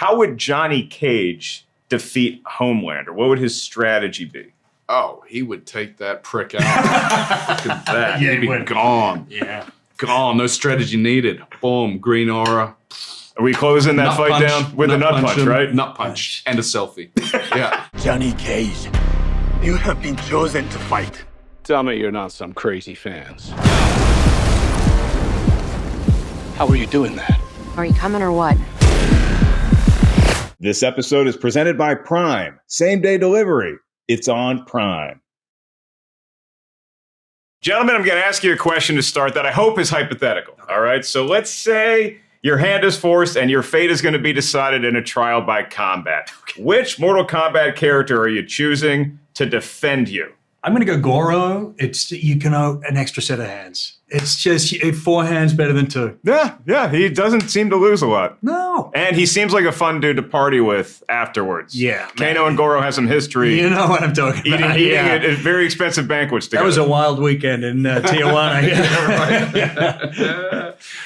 how would Johnny Cage defeat Homelander? What would his strategy be? Oh, he would take that prick out. Look at that. Yeah, He'd be gone. Yeah. Gone. No strategy needed. Boom. Green aura. Are we closing that fight down with a nut punch, right? Nut punch. And a selfie. Yeah. Johnny Cage, you have been chosen to fight. Tell me you're not some crazy fans. How are you doing that? Are you coming or what? This episode is presented by Prime. Same-day delivery. It's on Prime. Gentlemen, I'm going to ask you a question to start that I hope is hypothetical. All right, so let's say your hand is forced and your fate is going to be decided in a trial by combat. Which Mortal Kombat character are you choosing to defend you? I'm going to go Goro. You can owe an extra set of hands. It's just 4 hands better than 2. Yeah, he doesn't seem to lose a lot. No. And he seems like a fun dude to party with afterwards. Yeah. Kano and Goro have some history. You know what I'm talking about. Eating at very expensive banquets together. That was a wild weekend in Tijuana.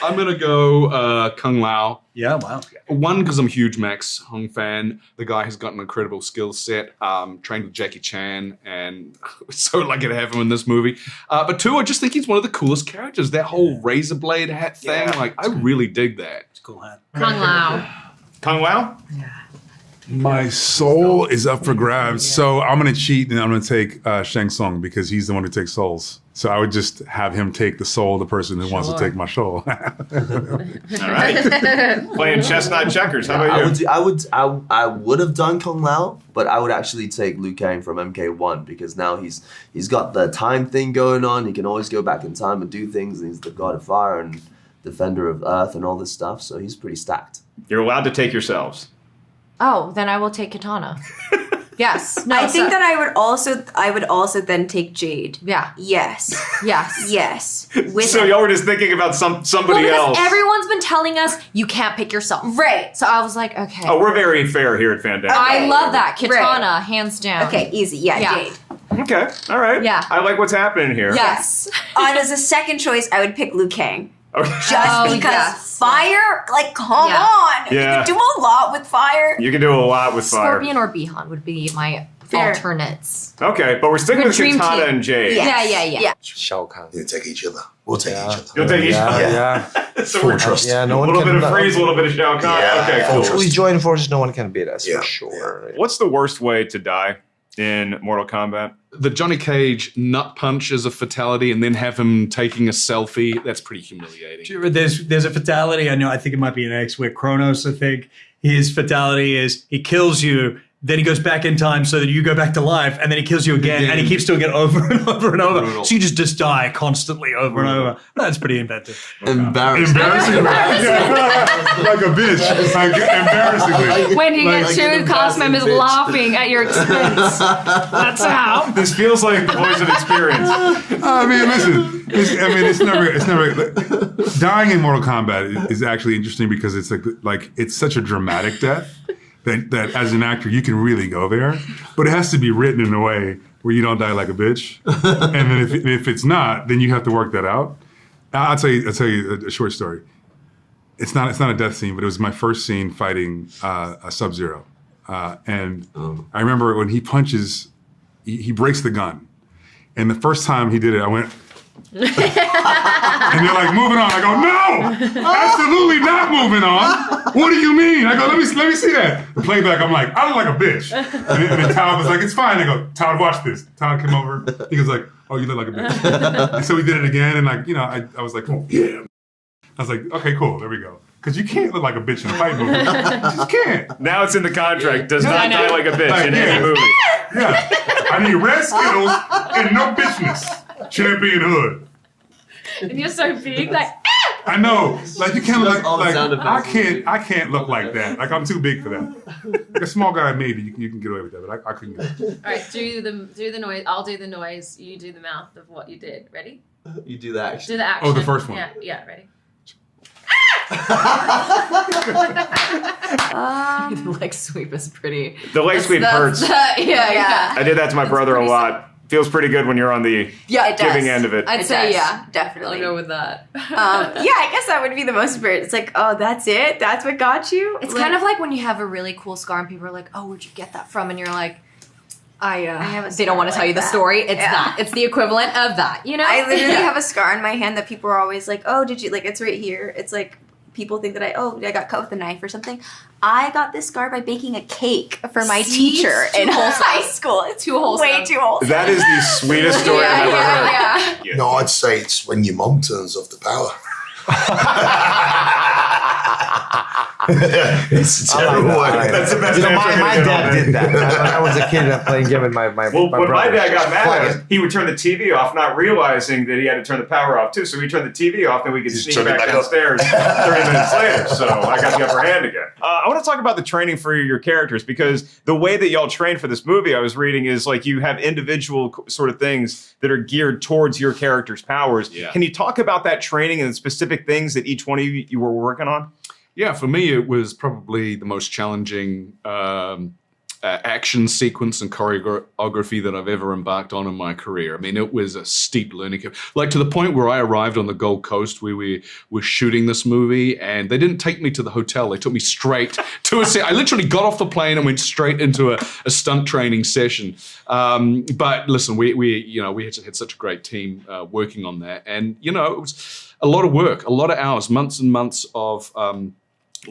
I'm going to go Kung Lao. Yeah, wow. One, because I'm a huge Max Hung fan. The guy has got an incredible skill set. Trained with Jackie Chan, and we're so lucky to have him in this movie. But 2, I just think he's one of the coolest characters. That whole razor blade hat thing, I really dig that. It's a cool hat. Kung Lao. Kung Lao? Yeah. My soul is up for grabs, so I'm going to cheat and I'm going to take Shang Tsung because he's the one who takes souls. So I would just have him take the soul of the person who wants to take my soul. All right. Playing chestnut checkers. How about you? I would have done Kung Lao, but I would actually take Liu Kang from MK1 because now he's got the time thing going on. He can always go back in time and do things. And he's the god of fire and defender of earth and all this stuff. So he's pretty stacked. You're allowed to take yourselves. Oh, then I will take Katana. Yes. No, I think that I would also then take Jade. Yeah. Yes. Yes. Yes. So y'all were just thinking about somebody else. Everyone's been telling us you can't pick yourself. Right. So I was like, okay. Oh, we're very fair here at Fandango. I love that. Katana, Right. hands down. Okay, easy. Yeah, Jade. Okay, all right. Yeah. I like what's happening here. Yes. And as a second choice, I would pick Liu Kang. Okay. Just because fire, come on. Yeah. You can do a lot with fire. You can do a lot with fire. Scorpion or Bihan would be my Fair. alternates. Okay, but we're sticking Good with dream Katana team. and Jade. Yes. Yeah. Shao Kahn. You take each other. We'll take each other. You'll take each other. Yeah. So Full we're trust. Yeah, no a one little can. bit of Freeze, a little bit of Shao Kahn. Yeah. Okay, Full cool. trust. We join forces, no one can beat us, Yeah. for sure. What's the worst way to die in Mortal Kombat? The Johnny Cage nut punch is a fatality, and then have him taking a selfie. That's pretty humiliating. There's a fatality, I think it might be an X, where Kronos, I think, his fatality is he kills you, then he goes back in time so that you go back to life, and then he kills you again, and he keeps doing it over and over and over. Brutal. So you just die constantly over and over. That's pretty inventive. Embarrassing. Embarrassingly. Like a bitch. Like, embarrassingly. When you Like get 2 an cast members embarrassing bitch. laughing at your expense. That's how. This feels like poison experience. I mean, listen. It's never. Dying in Mortal Kombat is actually interesting because it's like it's such a dramatic death that as an actor you can really go there, but it has to be written in a way where you don't die like a bitch. And then if it's not, then you have to work that out. I'll tell you a short story. It's not a death scene, but it was my first scene fighting a Sub-Zero, and I remember when he punches, he breaks the gun, and the first time he did it, I went. And they're like, moving on. I go, no, absolutely not moving on. What do you mean? I go, let me see that. The playback, I'm like, I look like a bitch. And then Todd was like, it's fine. I go, Todd, watch this. Todd came over. He was like, oh, you look like a bitch. And so we did it again. And I was like, oh, yeah. I was like, okay, cool. There we go. Because you can't look like a bitch in a fight movie. You just can't. Now it's in the contract. Does not die like a bitch Like, in yeah. any movie. Yeah. I need red Skittles and no bitchness. Champion hood. And you're so big, I know. Like you can't look all the like sound effects. I can't look like that. Like I'm too big for that. Like a small guy maybe you can get away with that, but I couldn't get it. All right, do the noise. I'll do the noise. You do the mouth of what you did. Ready? You do that action. Do the action. Oh, the first one. Yeah, ready? The leg sweep is pretty. The leg sweep hurts. Yeah. I did that to my brother a lot. Feels pretty good when you're on the Yeah, it does. giving end of it. I'd It say does, yeah. definitely. I'll go with that. Yeah, I guess that would be the most weird. It's like, oh, that's it? That's what got you? It's kind of like when you have a really cool scar and people are like, "Oh, where'd you get that from?" And you're like, "I have a." They don't want to tell you the story. It's that. It's the equivalent of that. You know. I literally have a scar on my hand that people are always like, "Oh, did you like?" It's right here. It's like people think that I got cut with a knife or something. I got this scar by baking a cake for my teacher in high school. It's too wholesome. Way too wholesome. That is the sweetest story I've ever heard. Yeah. No, I'd say it's when your mom turns off the power. It's a terrible way. That's the best answer my I can get on dad that. did that. When I was a kid playing game with my Well, my when my brother. dad got mad at us, he would turn the TV off, not realizing that he had to turn the power off too. So we turned the TV off, and we could Just sneak turn it back back up. downstairs 30 minutes later. So I got the upper hand again. I want to talk about the training for your characters, because the way that y'all train for this movie, I was reading, is like you have individual sort of things that are geared towards your character's powers. Yeah. Can you talk about that training and the specific things that each one of you were working on? Yeah, for me, it was probably the most challenging action sequence and choreography that I've ever embarked on in my career. I mean, it was a steep learning curve. Like, to the point where I arrived on the Gold Coast where we were shooting this movie, and they didn't take me to the hotel. They took me straight to a set. I literally got off the plane and went straight into a stunt training session. But listen, we had such a great team working on that. And, it was a lot of work, a lot of hours, months and months of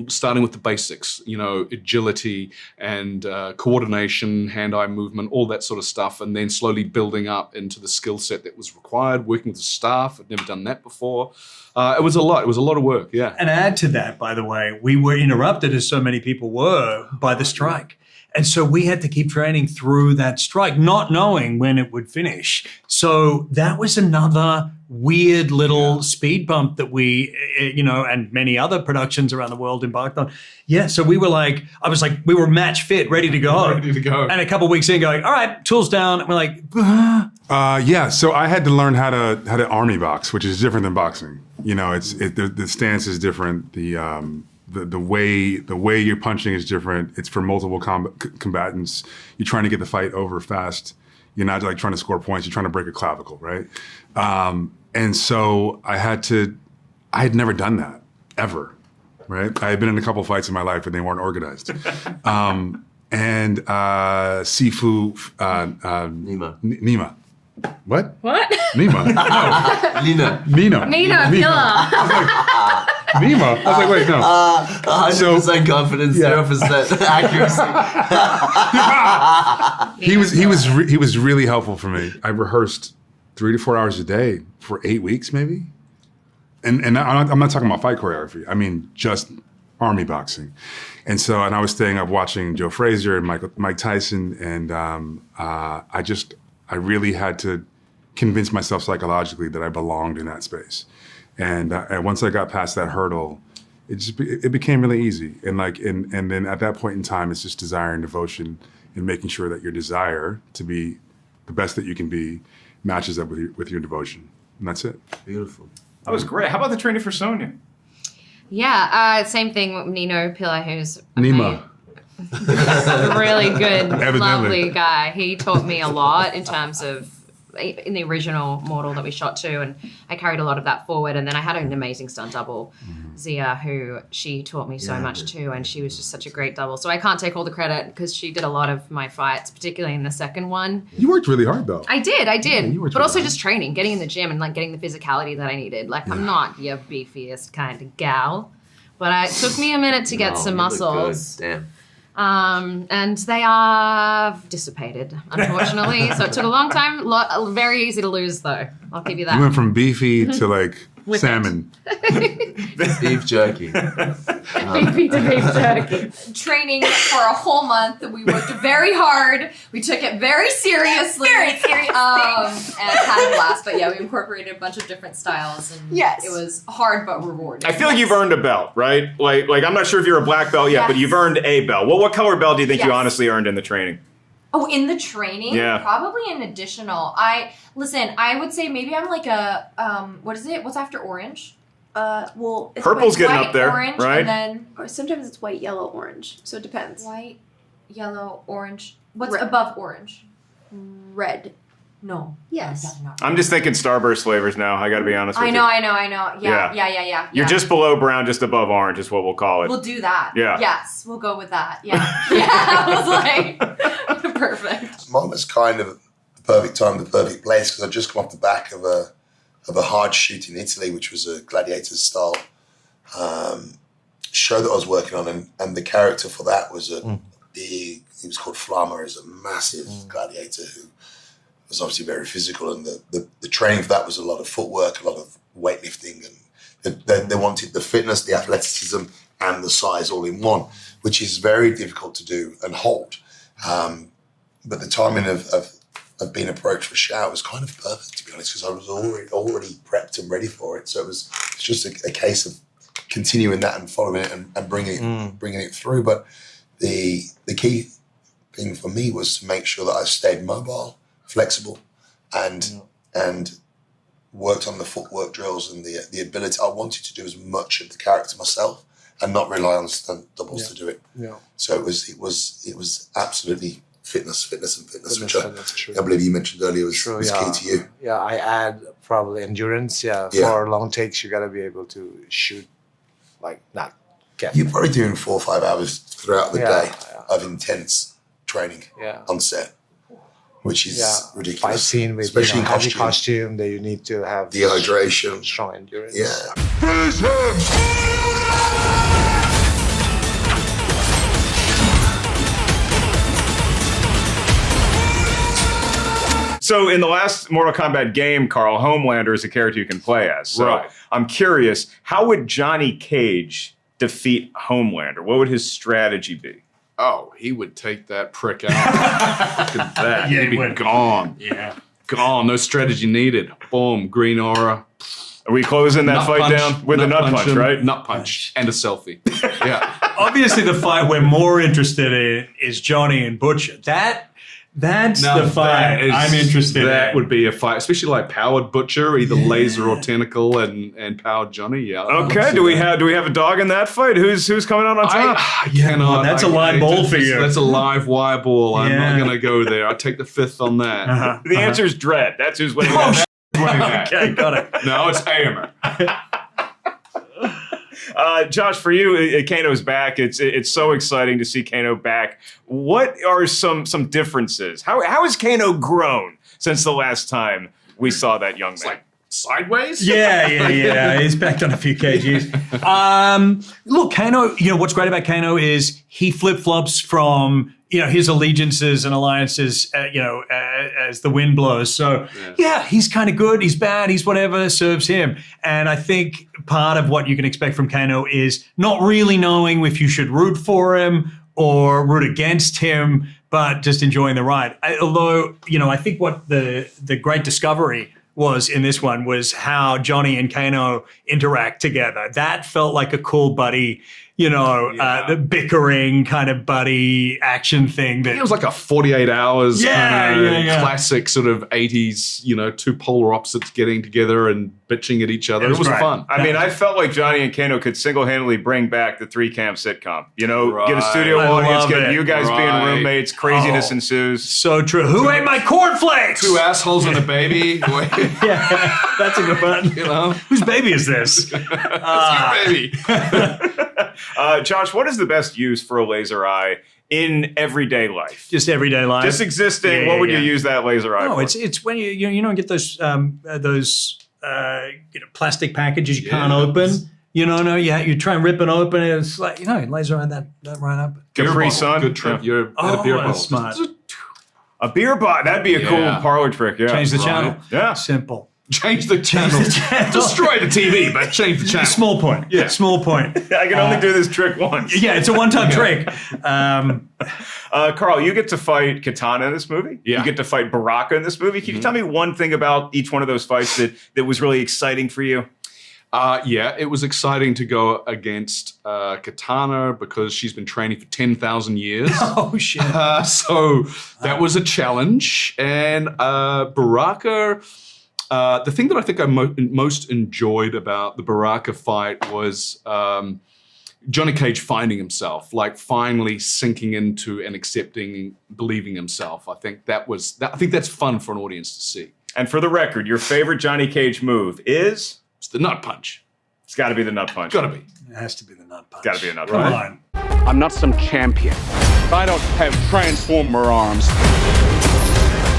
starting with the basics, agility and coordination, hand-eye movement, all that sort of stuff, and then slowly building up into the skill set that was required, working with the staff. I'd never done that before. It was a lot. It was a lot of work, yeah. And add to that, by the way, we were interrupted, as so many people were, by the strike. And so we had to keep training through that strike, not knowing when it would finish. So that was another weird little speed bump that we, and many other productions around the world embarked on. Yeah, so we were we were match fit, ready to go. Ready to go. And a couple of weeks in going, all right, tools down. And we're like, So I had to learn how to army box, which is different than boxing. The stance is different. The way you're punching is different. It's for multiple combatants. You're trying to get the fight over fast. You're not like trying to score points. You're trying to break a clavicle, right? And so I had never done that ever, right? I had been in a couple fights in my life, but they weren't organized. And Sifu Nima. What? What? Nima. No. Nina. Nina. Nina. Nima. I was like, wait, no. 100% confidence, 0% accuracy. He was really helpful for me. I rehearsed 3 to 4 hours a day for 8 weeks, maybe. And I'm not talking about fight choreography. I mean, just army boxing. And I was staying up watching Joe Frazier and Mike Tyson, and I really had to convince myself psychologically that I belonged in that space. And once I got past that hurdle, it became really easy. And then at that point in time, it's just desire and devotion, and making sure that your desire to be the best that you can be matches up with your devotion. And that's it. Beautiful. That was great. How about the training for Sonia? Yeah, same thing with Nino Pilla, who's Nima. a really good, Evidently. lovely guy. He taught me a lot in terms of in the original Mortal that we shot too, and I carried a lot of that forward. And then I had an amazing stunt double, Zia, who she taught me so much too, and she was just such a great double. So I can't take all the credit because she did a lot of my fights, particularly in the second one. You worked really hard, though. I did, you worked but also really hard. just training, getting in the gym, and getting the physicality that I needed. I'm not your beefiest kind of gal, but it took me a minute to get some you look muscles. good. Damn. And they are dissipated, unfortunately. So it took a long time. Very easy to lose, though. I'll give you that. You went from beefy to With salmon. Beef jerky. Beefy to beef jerky. Training for a whole month. We worked very hard. We took it very seriously. Very seriously. And had a blast. But yeah, we incorporated a bunch of different styles, and it was hard but rewarding. I feel like you've earned a belt, right? Like I'm not sure if you're a black belt yet, but you've earned a belt. What color belt do you think you honestly earned in the training? Oh, in the training? Yeah. Probably an additional. I would say maybe I'm like a, what is it? What's after orange? Well, it's Purple's getting white, up there, orange, right? And then or sometimes it's white, yellow, orange. So it depends. white, yellow, orange. What's Red. above orange? Red. No. Yes. Definitely not. I'm just thinking Starburst flavors now. I got to be honest with I you. know. Yeah. You're just below brown, just above orange is what we'll call it. We'll do that. Yeah. Yes, we'll go with that. Yeah. Yeah. I was like, perfect. Mine was kind of the perfect time, the perfect place, because I'd just come off the back of a hard shoot in Italy, which was a gladiator style show that I was working on, and the character for that was a big. He was called Flamma. He was a massive gladiator who was obviously very physical, and the training for that was a lot of footwork, a lot of weightlifting, and they wanted the fitness, the athleticism, and the size all in one, which is very difficult to do and hold. But the timing of being approached for Shao was kind of perfect, to be honest, because I was already prepped and ready for it. So it's just a case of continuing that and following it and bringing it through. But the key thing for me was to make sure that I stayed mobile, flexible, and worked on the footwork drills and the ability. I wanted to do as much of the character myself and not rely on stunt doubles to do it. Yeah. So it was absolutely fitness, which That's true. I believe you mentioned earlier was yeah. key to you. Yeah, I add probably endurance. Yeah, for long takes, you got to be able to shoot, like not get. You're probably doing 4 or 5 hours throughout the day of intense training on set, which is ridiculous. Fight scene with especially in heavy costume. costume that you need to have Dehydration, strong endurance. Yeah. So in the last Mortal Kombat game, Karl, Homelander is a character you can play as. So Right. I'm curious, how would Johnny Cage defeat Homelander? What would his strategy be? Oh, he would take that prick out. Look at that. Yeah, He'd be he would. gone. Yeah. Gone. No strategy needed. Boom. Green aura. Are we closing that Nut fight punch, down with a nut punch, him, right? Nut punch. And a selfie. Yeah. Obviously, the fight we're more interested in is Johnny and Butcher. That's Now the fight that is- I'm interested in. That would be a fight, especially like powered Butcher, either laser or tentacle, and powered Johnny. Yeah. Okay, do we have a dog in that fight? Who's coming out on top? I cannot. that's a live ball for you. That's a live wire ball. I'm Yeah. not going to go there. I take the fifth on that. The answer is Dread. That's who's winning. Oh, that. Winning that. Okay, got it. No, it's Hammer. Josh, for you, Kano's back. It's so exciting to see Kano back. What are some differences? How has Kano grown since the last time we saw that young man? Like sideways? Yeah. He's backed on a few kgs. Look, Kano, what's great about Kano is he flip-flops from, his allegiances and alliances, as the wind blows. So, he's kind of good, he's bad, he's whatever, serves him. And I think part of what you can expect from Kano is not really knowing if you should root for him or root against him, but just enjoying the ride. Although, I think what the great discovery was in this one was how Johnny and Kano interact together. That felt like a cool buddy, the bickering kind of buddy action thing. It was like a 48 hours kind of yeah. classic sort of 80s, two polar opposites getting together and bitching at each other. It was great. fun. I mean, I felt like Johnny and Kano could single-handedly bring back the 3-cam sitcom. Get a studio I audience, love get it. you guys being Right. roommates, craziness ensues. So true. Who ate my cornflakes? Two assholes and a baby. Yeah, that's a good one. Whose baby is this? It's your baby. Josh, what is the best use for a laser eye in everyday life? Just everyday life. Just existing. Yeah, what would yeah. you use that laser eye No, for? it's when you don't get those plastic packages you can't open. You try and rip it open, and it's like laser eye that right up. Capri Sun. Good trick. You're at a beer bottle. That's smart. A beer bot. That'd be a cool parlor trick. Yeah. Change the channel. Yeah. Simple. Change the channel. Destroy the TV, but change the channel. Small point. Yeah. Small point. I can only do this trick once. Yeah, it's a one-time trick. Carl, you get to fight Katana in this movie. Yeah. You get to fight Baraka in this movie. Can you tell me one thing about each one of those fights that was really exciting for you? It was exciting to go against Katana because she's been training for 10,000 years. Oh, shit. So that was a challenge. And Baraka, the thing that I think I most enjoyed about the Baraka fight was Johnny Cage finding himself, like finally sinking into and accepting, believing himself. I think that's fun for an audience to see. And for the record, your favorite Johnny Cage move is? It's the nut punch. It's got to be the nut punch. Got to be. It has to be the nut punch. Got to be a nut Come punch. on. I'm not some champion. I don't have transformer arms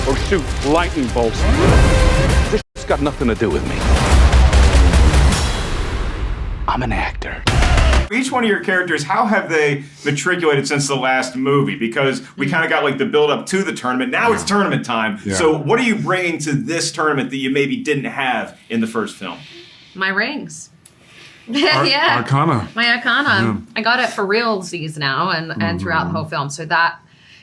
or shoot lightning bolts. This has got nothing to do with me. I'm an actor. Each one of your characters, how have they matriculated since the last movie? Because we kind of got like the build up to the tournament. Now it's tournament time. Yeah. So what are you bringing to this tournament that you maybe didn't have in the first film? My rings. Arcana. My Arcana. I got it for realsies now and throughout the whole film. So that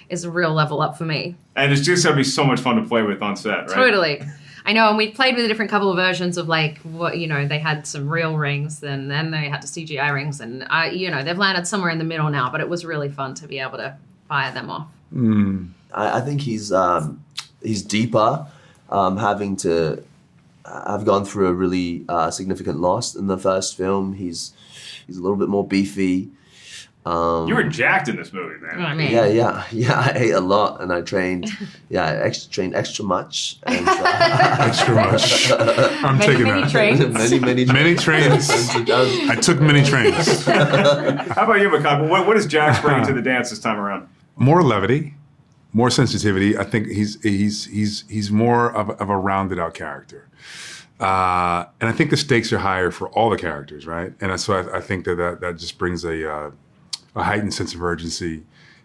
is a real level up for me. And it's just going to be so much fun to play with on set, right? Totally. I know, and we played with a different couple of versions of like what they had some real rings, and then they had the CGI rings, and they've landed somewhere in the middle now. But it was really fun to be able to fire them off. I think he's deeper, having to. I've gone through a really significant loss in the first film. He's a little bit more beefy. You were jacked in this movie, man. I mean, Yeah. I ate a lot, and I trained. Trained extra much. And, Extra much. I'm taking many that. trains. many trains. I took many trains. How about you, Mehcad? What does Jax bring to the dance this time around? More levity, more sensitivity. I think he's more of a rounded out character. And I think the stakes are higher for all the characters, right? And so I think that just brings a heightened sense of urgency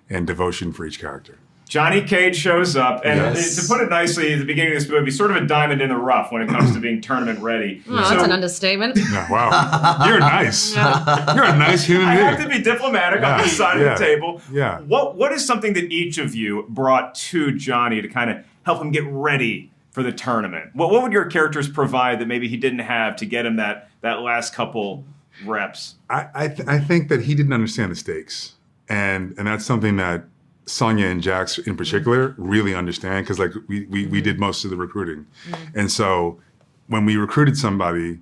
and devotion for each character. Johnny Cage shows up, and Yes. to put it nicely, at the beginning of this movie, sort of a diamond in the rough when it comes to being tournament ready. Well, that's an understatement. Yeah, wow, you're nice. You're a nice human I being. have to be diplomatic on this side of the table. Yeah. What is something that each of you brought to Johnny to kind of help him get ready for the tournament? What would your characters provide that maybe he didn't have to get him that last couple reps? I think that he didn't understand the stakes, and that's something that Sonya and Jax in particular really understand, because like we did most of the recruiting, and so when we recruited somebody,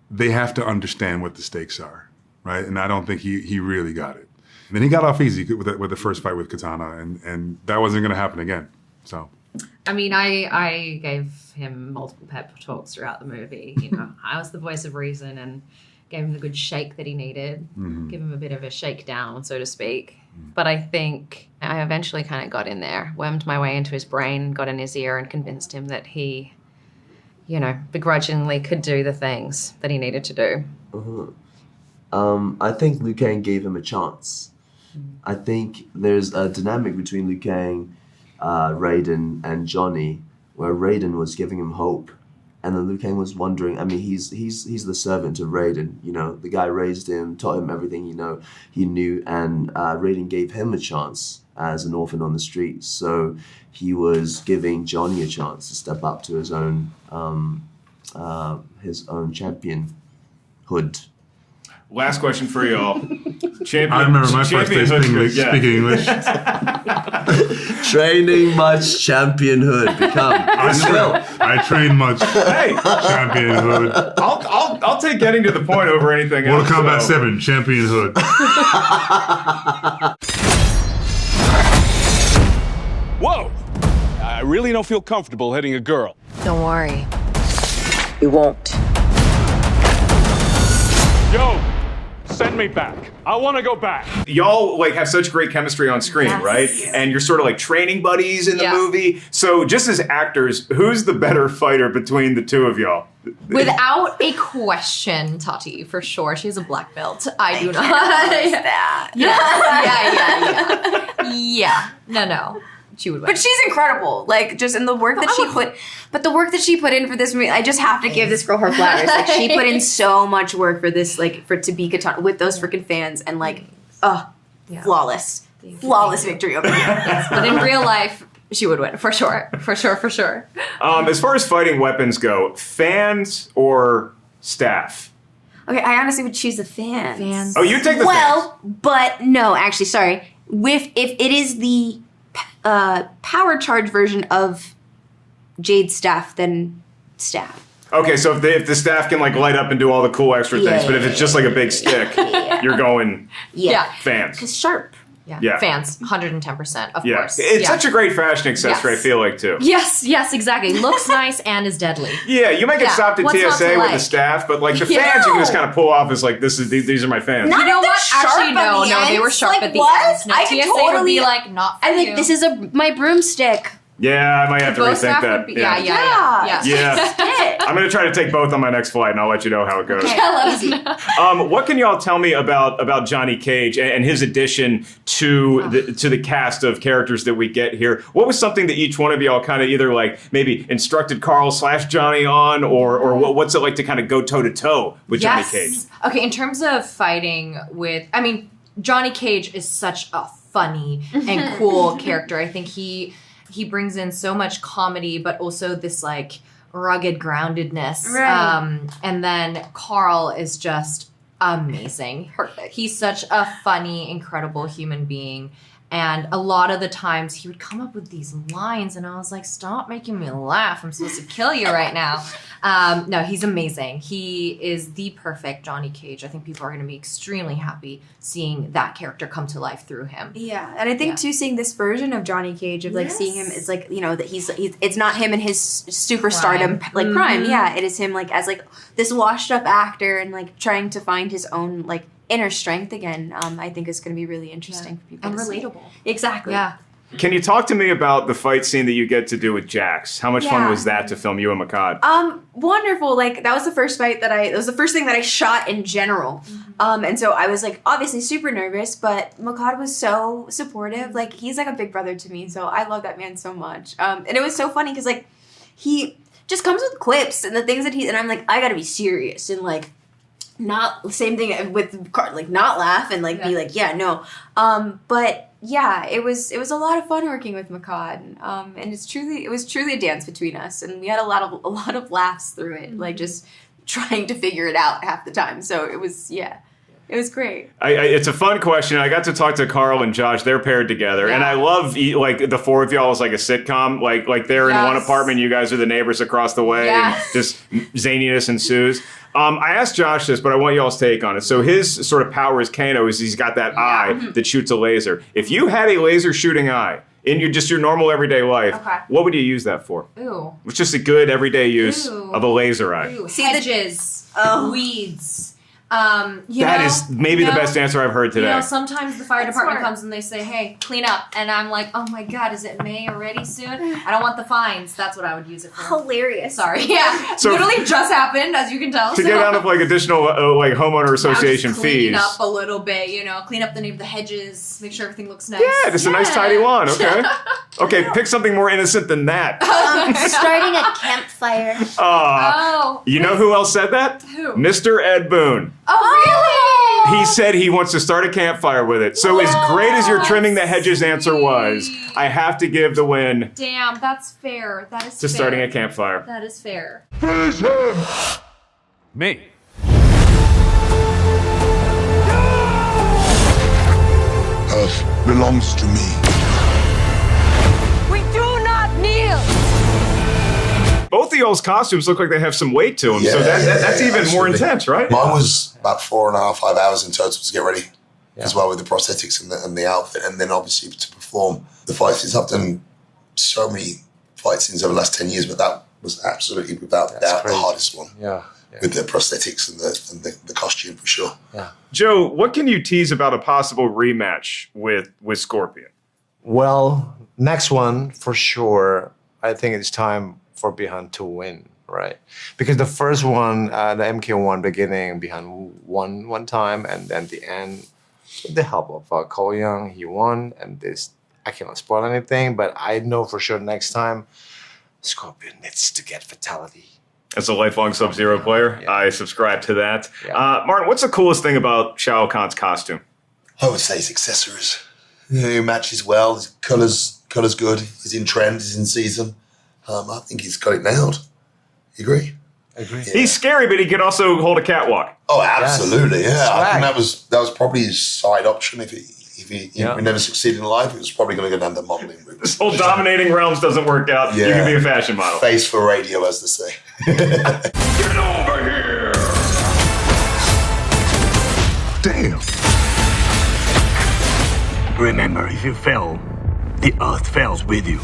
they have to understand what the stakes are, right? And I don't think he really got it. And then he got off easy with the first fight with Katana, and that wasn't going to happen again. So. I mean, I gave him multiple pep talks throughout the movie. I was the voice of reason and gave him the good shake that he needed, give him a bit of a shakedown, so to speak. But I think I eventually kind of got in there, wormed my way into his brain, got in his ear and convinced him that he, begrudgingly could do the things that he needed to do. I think Liu Kang gave him a chance. I think there's a dynamic between Liu Kang, Raiden, and Johnny, where Raiden was giving him hope, and then Liu Kang was wondering. I mean, he's the servant of Raiden. The guy raised him, taught him everything he knew, and Raiden gave him a chance as an orphan on the street. So he was giving Johnny a chance to step up to his own championhood. Last question for y'all. I remember my first day speaking English. Training much championhood. I train much championhood. I'll take getting to the point over anything else. Mortal Kombat 7 championhood. Whoa! I really don't feel comfortable hitting a girl. Don't worry. You won't. Yo! Send me back. I want to go back. Y'all have such great chemistry on screen, right? And you're sort of training buddies in the movie. So just as actors, who's the better fighter between the two of y'all? Without a question, Tati, for sure. She's a black belt. I do not. That. Yeah. No. She would win. But she's incredible. Just in the work that she put, but the work that she put in for this movie, I just have to give this girl her flowers. She put in so much work for this, for it to be Katana with those freaking fans, and flawless victory over here. But in real life, she would win for sure. As far as fighting weapons go, fans or staff? Okay, I honestly would choose the fans. Oh, you take the fans. But no, actually, sorry. If it is the power charge version of Jade's staff, then staff. Okay, so if the staff can light up and do all the cool extra things, but if it's just a big stick. you're going Yeah. fans. Because sharp. Yeah. Fans, 110%, of Yeah. course. It's such a great fashion accessory, Yes. I feel like, too. Yes, exactly. Looks nice and is deadly. Yeah, you might get stopped at What's not TSA to with like? the staff, but like the Yeah. fans, you can just kind of pull off as like, these are my fans. Not You know if they're what? sharp Actually, at no, the they were ends. sharp Like, at the what? ends. No, I could TSA would totally be like, not for I think you. this is my broomstick. Yeah, I might have to Both rethink staff that. would be, yeah. Yeah. I'm going to try to take both on my next flight, and I'll let you know how it goes. What can y'all tell me about Johnny Cage and his addition to the cast of characters that we get here? What was something that each one of y'all kind of either like maybe instructed Carl/Johnny on, or what's it like to kind of go toe to toe with Johnny Cage? Okay, in terms of fighting with, I mean, Johnny Cage is such a funny and cool character. I think he brings in so much comedy, but also this like rugged groundedness. Right. And then Carl is just amazing. Perfect. He's such a funny, incredible human being. And a lot of the times he would come up with these lines and I was like, stop making me laugh. I'm supposed to kill you right now. No, he's amazing. He is the perfect Johnny Cage. I think people are going to be extremely happy seeing that character come to life through him. Yeah, and I think too, seeing this version of Johnny Cage of like seeing him, it's like, you know, that he's it's not him in his superstardom like prime. Yeah, it is him like as like this washed up actor and like trying to find his own like inner strength again. I think is going to be really interesting for people And to see. relatable. Exactly. Yeah. Can you talk to me about the fight scene that you get to do with Jax? How much fun Yeah. was that to film you and Mehcad? Wonderful. Like that was the first fight that was the first thing that I shot in general. And so I was like obviously super nervous, but Mehcad was so supportive. Like he's like a big brother to me. So I love that man so much. And it was so funny because like he just comes with quips and the things that and I'm like, I gotta be serious and like not same thing with like not laugh and like be like, yeah, no. But yeah, it was a lot of fun working with Mehcad, and it was truly a dance between us, and we had a lot of laughs through it, like just trying to figure it out half the time. So it was great. It's a fun question. I got to talk to Carl and Josh. They're paired together, and I love like the four of y'all is like a sitcom. Like they're in one apartment. You guys are the neighbors across the way, and just zaniness ensues. I asked Josh this, but I want y'all's take on it. So his sort of power as Kano is he's got that eye that shoots a laser. If you had a laser shooting eye in your normal everyday life, what would you use that for? Ooh. It's just a good everyday use of a laser eye. Ooh. Hedges, weeds. That is maybe the best answer I've heard today. You know, sometimes the fire department comes and they say, hey, clean up. And I'm like, oh my God, is it May already soon? I don't want the fines. That's what I would use it for. Hilarious. Sorry. Yeah. So- Literally just happened, as you can tell. To get out of like additional like homeowner association clean fees. up a little bit, you know, clean up the hedges, make sure everything looks nice. Yeah, just a nice tidy lawn. Okay. Okay, pick something more innocent than that. Starting a campfire. You know who else said that? Who? Mr. Ed Boon. Oh, really? He said he wants to start a campfire with it. So as great as your trimming the hedges answer was, I have to give the win Damn, that's fair. That is to fair. starting a campfire. That is fair. Finish him! Me. Earth belongs to me. We do not kneel! Both of y'all's costumes look like they have some weight to them, so that's even more absolutely. intense, right? Mine was about 4.5, 5 hours in total to get ready, as well with the prosthetics and the outfit, and then obviously to perform the fight scenes. I've done so many fight scenes over the last 10 years, but that was absolutely without doubt the hardest one. Yeah. With the prosthetics and the costume for sure. Yeah. Joe, what can you tease about a possible rematch with Scorpion? Well, next one for sure. I think it's time for Bihan to win, right? Because the first one, the MK1 beginning, Bihan won one time, and then the end, with the help of Cole Young, he won. And this, I cannot spoil anything, but I know for sure next time, Scorpion needs to get fatality. As a lifelong Sub-Zero player, I subscribe to that. Martyn, what's the coolest thing about Shao Kahn's costume? I would say his accessories. You know, he matches well, his colour's good, he's in trend, he's in season. I think he's got it nailed. You agree? I agree. Yeah. He's scary, but he can also hold a catwalk. Oh, absolutely, Yes. yeah. I Swag. think that was probably his side option. If he never succeeded in life, he was probably going to go down the modelling route. This whole dominating realms doesn't work out. You can be a fashion model. Face for radio, as they say. Get over here! Damn. Remember, if you fail, the earth fails with you.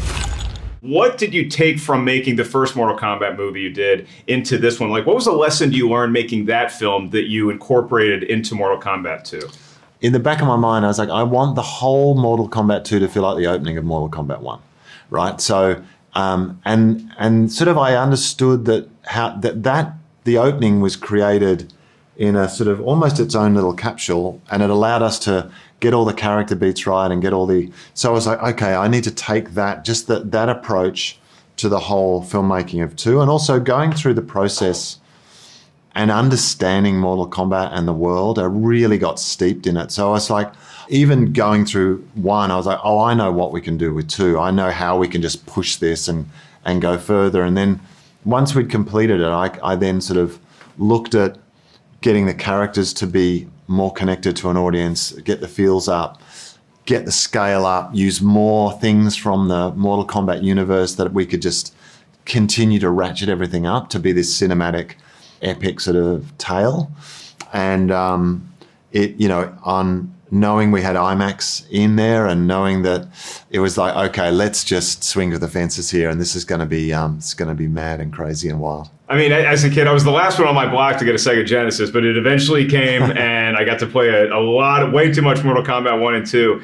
What did you take from making the first Mortal Kombat movie you did into this one? Like, what was the lesson you learned making that film that you incorporated into Mortal Kombat 2? In the back of my mind, I was like, I want the whole Mortal Kombat 2 to feel like the opening of Mortal Kombat 1, right? So, and sort of I understood that the opening was created in a sort of almost its own little capsule, and it allowed us to get all the character beats right and get all the... So I was like, okay, I need to take that approach to the whole filmmaking of 2, and also going through the process and understanding Mortal Kombat and the world. I really got steeped in it. So I was like, even going through 1, I was like, oh, I know what we can do with 2. I know how we can just push this and go further. And then once we'd completed it, I then sort of looked at getting the characters to be more connected to an audience, get the feels up, get the scale up, use more things from the Mortal Kombat universe that we could just continue to ratchet everything up to be this cinematic, epic sort of tale. And on knowing we had IMAX in there and knowing that it was like, okay, let's just swing for the fences here, and this is going to be mad and crazy and wild. I mean, as a kid, I was the last one on my block to get a Sega Genesis, but it eventually came, and I got to play way too much Mortal Kombat 1 and 2.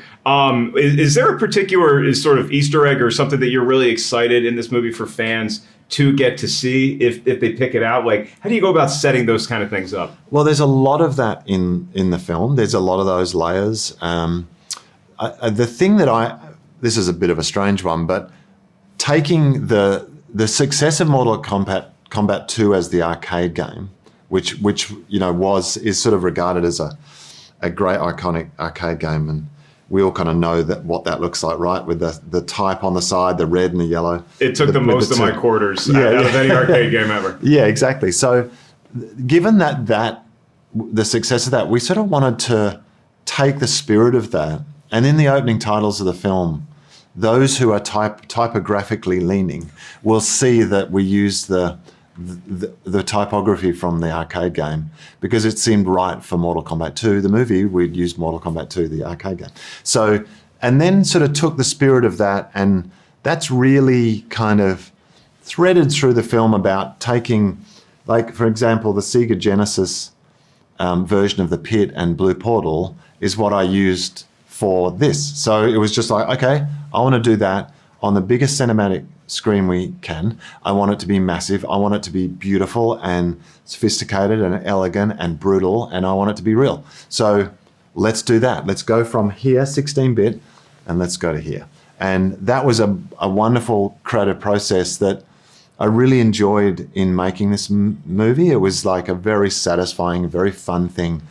Is there a particular sort of Easter egg or something that you're really excited in this movie for fans to get to see if they pick it out? Like, how do you go about setting those kind of things up? Well, there's a lot of that in the film. There's a lot of those layers. The thing that this is a bit of a strange one, but taking the success of Mortal Kombat 2 as the arcade game, which is sort of regarded as a great iconic arcade game, and we all kind of know what that looks like, right? With the type on the side, the red and the yellow. It took the most of my quarters out of any arcade game ever. Yeah, exactly. So given that the success of that, we sort of wanted to take the spirit of that, and in the opening titles of the film, those who are typographically leaning will see that we use the typography from the arcade game because it seemed right for Mortal Kombat 2, the movie. We'd used Mortal Kombat 2, the arcade game. So, and then sort of took the spirit of that, and that's really kind of threaded through the film about taking, like, for example, the Sega Genesis version of The Pit and Blue Portal is what I used for this. So it was just like, okay, I want to do that on the biggest cinematic screen we can. I want it to be massive. I want it to be beautiful and sophisticated and elegant and brutal, and I want it to be real. So let's do that. Let's go from here, 16-bit, and let's go to here. And that was a wonderful creative process that I really enjoyed in making this movie. It was like a very satisfying, very fun thing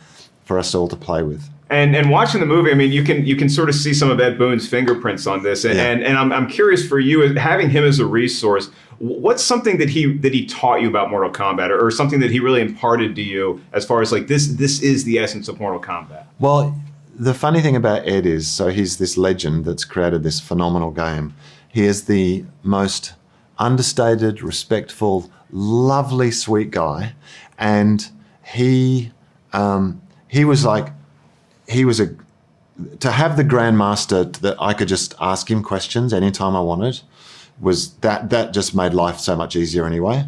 for us all to play with. And watching the movie, I mean, you can sort of see some of Ed Boon's fingerprints on this. And I'm curious for you, having him as a resource, what's something that he taught you about Mortal Kombat, or something that he really imparted to you as far as like this is the essence of Mortal Kombat? Well, the funny thing about Ed is, so he's this legend that's created this phenomenal game. He is the most understated, respectful, lovely, sweet guy, and he was like. To have the Grandmaster that I could just ask him questions anytime I wanted was that just made life so much easier anyway.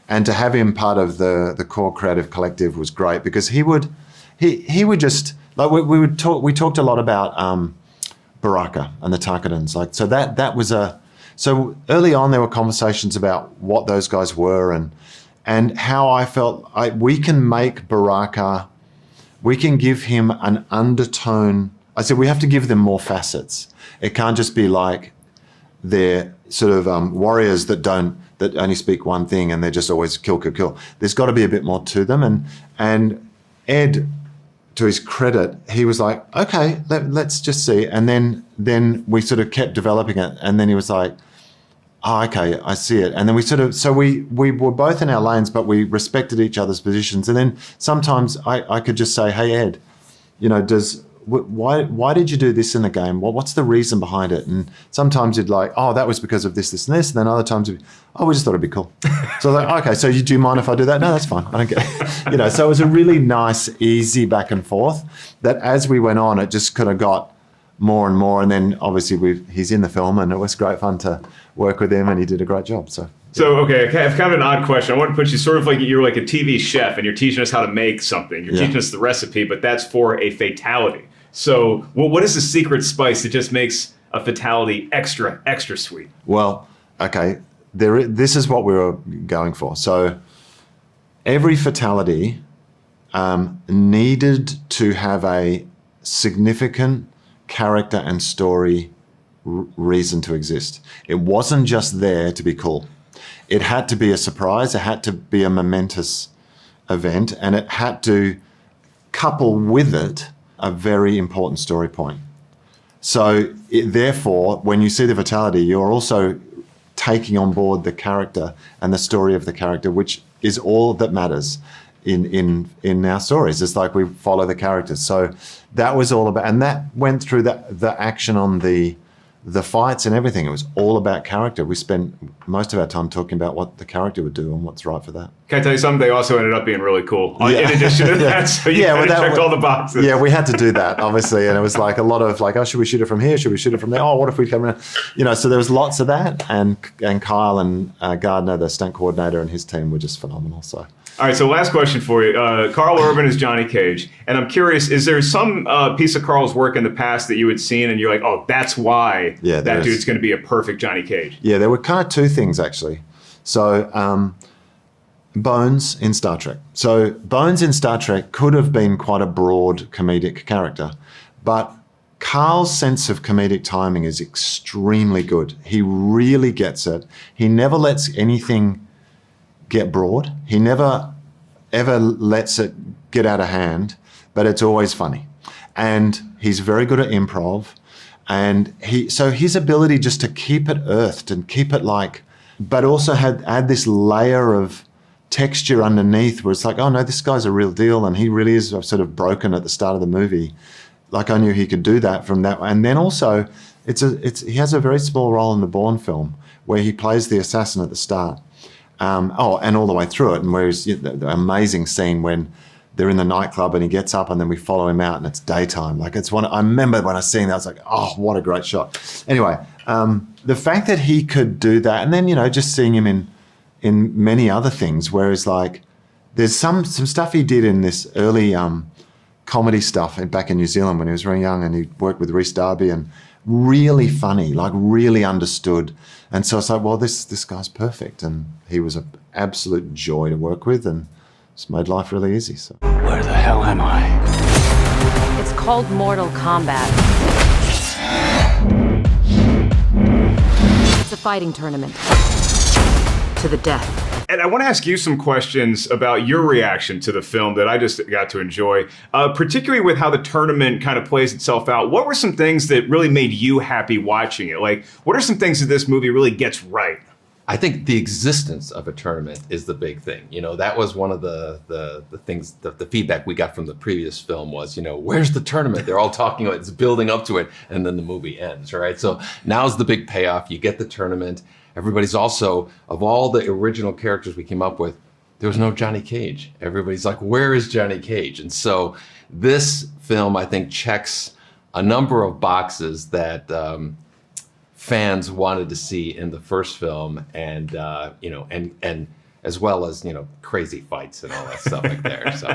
And to have him part of the core creative collective was great because he would just, like we talked a lot about Baraka and the Tarkatans. Like, so that was so early on there were conversations about what those guys were and how I felt we can make Baraka. We can give him an undertone. I said we have to give them more facets. It can't just be like they're sort of warriors that only speak one thing and they're just always kill. There's got to be a bit more to them. And Ed, to his credit, he was like, okay, let's just see. And then we sort of kept developing it. And then he was like, oh, okay, I see it. And then we were both in our lanes, but we respected each other's positions. And then sometimes I could just say, hey, Ed, why did you do this in the game? What's the reason behind it? And sometimes you'd like, oh, that was because of this, and this. And then other times, we just thought it'd be cool. So I was like, okay, so do you mind if I do that? No, that's fine. I don't get it. So it was a really nice, easy back and forth that as we went on, it just kind of got more and more. And then obviously he's in the film, and it was great fun to work with him, and he did a great job. So okay, I have kind of an odd question. I want to put you sort of like you're like a TV chef, and you're teaching us how to make something. You're teaching us the recipe, but that's for a fatality. So what is the secret spice that just makes a fatality extra sweet? Well, okay, this is what we were going for. So every fatality needed to have a significant character and story reason to exist. It wasn't just there to be cool. It had to be a surprise, it had to be a momentous event, and it had to couple with it a very important story point. So therefore, when you see the fatality, you're also taking on board the character and the story of the character, which is all that matters in our stories. It's like we follow the characters. So that was all about, and that went through the action on the fights and everything. It was all about character. We spent most of our time talking about what the character would do and what's right for that. Can I tell you something? They also ended up being really cool. In addition to that, so you checked all the boxes. Yeah, we had to do that, obviously. And it was like a lot of like, oh, should we shoot it from here? Should we shoot it from there? Oh, what if we come around? So there was lots of that. And Kyle and Gardner, the stunt coordinator, and his team were just phenomenal. So. All right, so last question for you. Karl Urban is Johnny Cage. And I'm curious, is there some piece of Karl's work in the past that you had seen and you're like, oh, that's why that dude's going to be a perfect Johnny Cage? Yeah, there were kind of two things, actually. So Bones in Star Trek. So Bones in Star Trek could have been quite a broad comedic character, but Karl's sense of comedic timing is extremely good. He really gets it. He never lets anything get broad. He never ever lets it get out of hand, but it's always funny. And he's very good at improv. And so his ability just to keep it earthed and keep it like, but also add this layer of texture underneath where it's like, oh no, this guy's a real deal. And he really is sort of broken at the start of the movie. Like I knew he could do that from that. And then also he has a very small role in the Bourne film where he plays the assassin at the start. And all the way through it, and where he's the amazing scene when they're in the nightclub and he gets up and then we follow him out and it's daytime. Like I remember when I seen that, I was like, oh, what a great shot. Anyway, the fact that he could do that, and then just seeing him in many other things, whereas like there's some stuff he did in this early comedy stuff back in New Zealand when he was very young, and he worked with Rhys Darby and really funny, like really understood. And so it's like, well, this guy's perfect. And he was an absolute joy to work with and it's made life really easy. So. Where the hell am I? It's called Mortal Kombat. It's a fighting tournament. To the death. And I want to ask you some questions about your reaction to the film that I just got to enjoy, particularly with how the tournament kind of plays itself out. What were some things that really made you happy watching it? Like, what are some things that this movie really gets right? I think the existence of a tournament is the big thing. That was one of the things, the feedback we got from the previous film was, where's the tournament? They're all talking about it's building up to it, and then the movie ends, right? So now's the big payoff. You get the tournament. Everybody's also, of all the original characters we came up with, there was no Johnny Cage. Everybody's like, where is Johnny Cage? And so this film, I think, checks a number of boxes that fans wanted to see in the first film, and and as well as crazy fights and all that stuff like there. So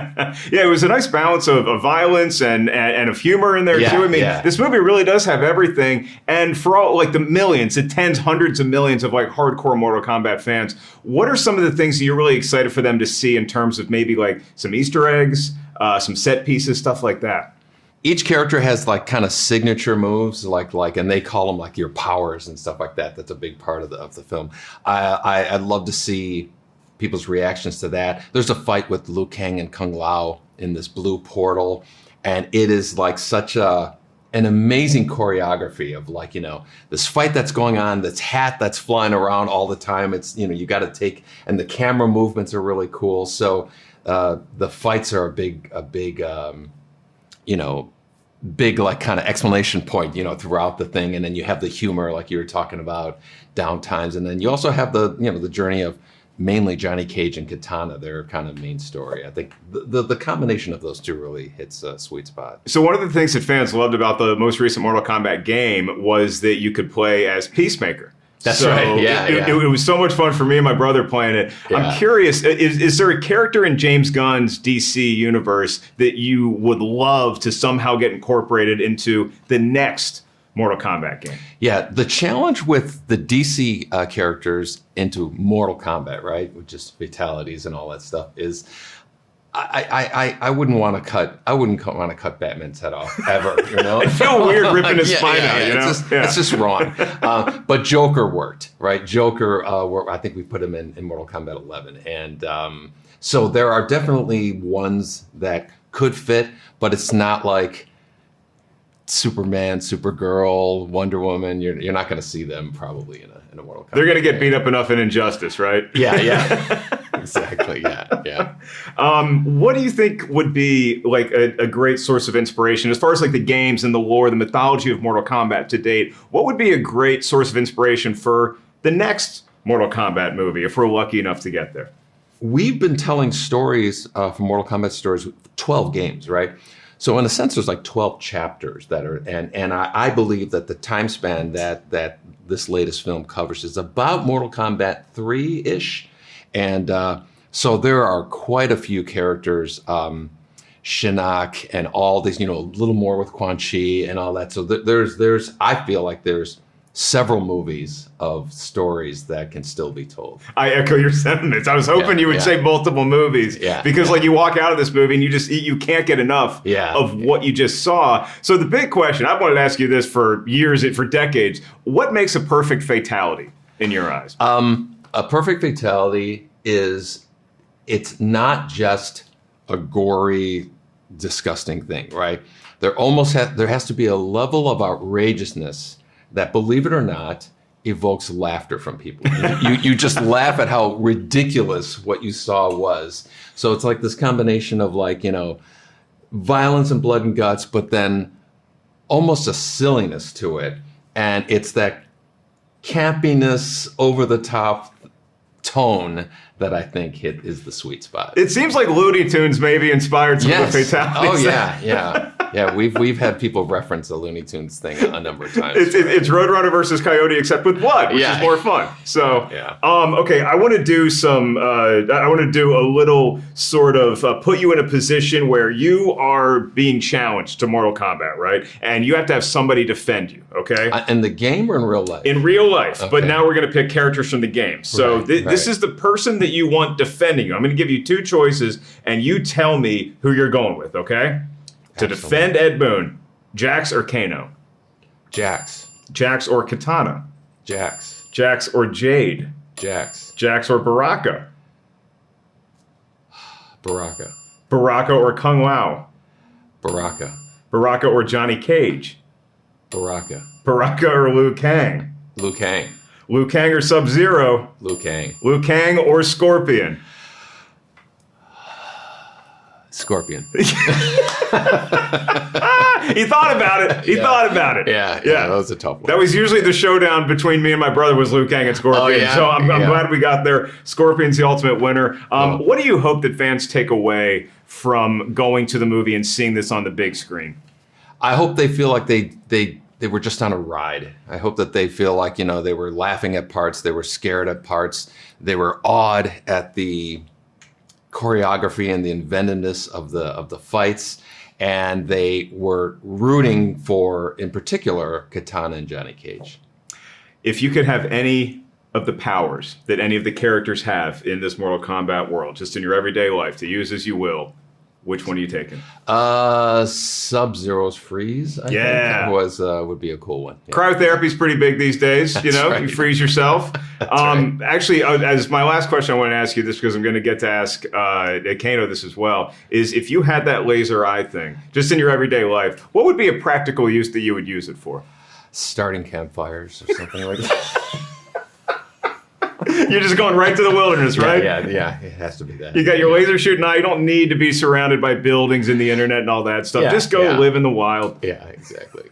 yeah, it was a nice balance of violence and of humor in there too. I mean, this movie really does have everything. And for all like the millions, it tens hundreds of millions of like hardcore Mortal Kombat fans, what are some of the things that you're really excited for them to see in terms of maybe like some Easter eggs, some set pieces, stuff like that? Each character has like kind of signature moves, like, and they call them like your powers and stuff like that. That's a big part of the film. I'd love to see people's reactions to that. There's a fight with Liu Kang and Kung Lao in this blue portal, and it is like such an amazing choreography of like, this fight that's going on, this hat that's flying around all the time. It's, you got to take, and the camera movements are really cool. So the fights are a big big like kind of explanation point, throughout the thing. And then you have the humor, like you were talking about, downtimes. And then you also have the, the journey of mainly Johnny Cage and Katana, their kind of main story. I think the combination of those two really hits a sweet spot. So one of the things that fans loved about the most recent Mortal Kombat game was that you could play as Peacemaker. That's right. Yeah, it was so much fun for me and my brother playing it. Yeah. I'm curious, is there a character in James Gunn's DC universe that you would love to somehow get incorporated into the next Mortal Kombat game? Yeah, the challenge with the DC characters into Mortal Kombat, right, with just fatalities and all that stuff, is I wouldn't want to cut Batman's head off ever. You know, I feel weird ripping his spine out. You know, it's just wrong. But Joker worked, right? Joker, I think we put him in Mortal Kombat 11, and so there are definitely ones that could fit, but it's not like Superman, Supergirl, Wonder Woman. You're not going to see them probably in a Mortal Kombat. They're going to get beat up enough in Injustice, right? Yeah. Exactly. Yeah. What do you think would be like a great source of inspiration as far as like the games and the lore, the mythology of Mortal Kombat to date? What would be a great source of inspiration for the next Mortal Kombat movie if we're lucky enough to get there? We've been telling stories from Mortal Kombat stories, 12 games, right? So in a sense, there's like 12 chapters that are, and I believe that the time span that this latest film covers is about Mortal Kombat 3-ish. And so there are quite a few characters, Shinnok and all these, a little more with Quan Chi and all that. So I feel like there's several movies of stories that can still be told. I echo your sentiments. I was hoping you would say multiple movies because like you walk out of this movie and you can't get enough of what you just saw. So the big question, I wanted to ask you this for years, for decades, what makes a perfect fatality in your eyes? A perfect fatality is, it's not just a gory, disgusting thing, right? There has to be a level of outrageousness that, believe it or not, evokes laughter from people. You just laugh at how ridiculous what you saw was. So it's like this combination of violence and blood and guts, but then almost a silliness to it. And it's that campiness, over the top tone that I think is the sweet spot. It seems like Looney Tunes maybe inspired some of the fatalities. Oh yeah. We've had people reference the Looney Tunes thing a number of times. It's Roadrunner versus Coyote, except with blood, which is more fun. So, okay, I want to do a little sort of put you in a position where you are being challenged to Mortal Kombat, right? And you have to have somebody defend you, okay? In the game or in real life? In real life, but now we're going to pick characters from the game. So this is the person that you want defending you. I'm going to give you two choices, and you tell me who you're going with, okay? To defend Ed Boon, Jax or Kano? Jax. Jax or Katana? Jax. Jax or Jade? Jax. Jax or Baraka? Baraka. Baraka or Kung Lao? Baraka. Baraka or Johnny Cage? Baraka. Baraka or Liu Kang? Liu Kang. Liu Kang or Sub-Zero? Liu Kang. Liu Kang or Scorpion? Scorpion. He thought about it. He thought about it. Yeah, that was a tough one. That was usually the showdown between me and my brother was Liu Kang and Scorpion. Oh, yeah? So I'm glad we got there. Scorpion's the ultimate winner. What do you hope that fans take away from going to the movie and seeing this on the big screen? I hope they feel like they were just on a ride. I hope that they feel like, they were laughing at parts, they were scared at parts, they were awed at the choreography and the inventiveness of the fights, and they were rooting for, in particular, Katana and Johnny Cage. If you could have any of the powers that any of the characters have in this Mortal Kombat world, just in your everyday life, to use as you will, which one are you taking? Sub-Zero's freeze, I think, would be a cool one. Yeah. Cryotherapy's pretty big these days. That's You right. freeze yourself. Right. Actually, as my last question, I want to ask you this because I'm going to get to ask Kano this as well. Is if you had that laser eye thing, just in your everyday life, what would be a practical use that you would use it for? Starting campfires or something like that. You're just going right to the wilderness, right? Yeah, it has to be that. You got your laser shooting eye. You don't need to be surrounded by buildings and the internet and all that stuff. Yeah, Just go live in the wild. Yeah, exactly.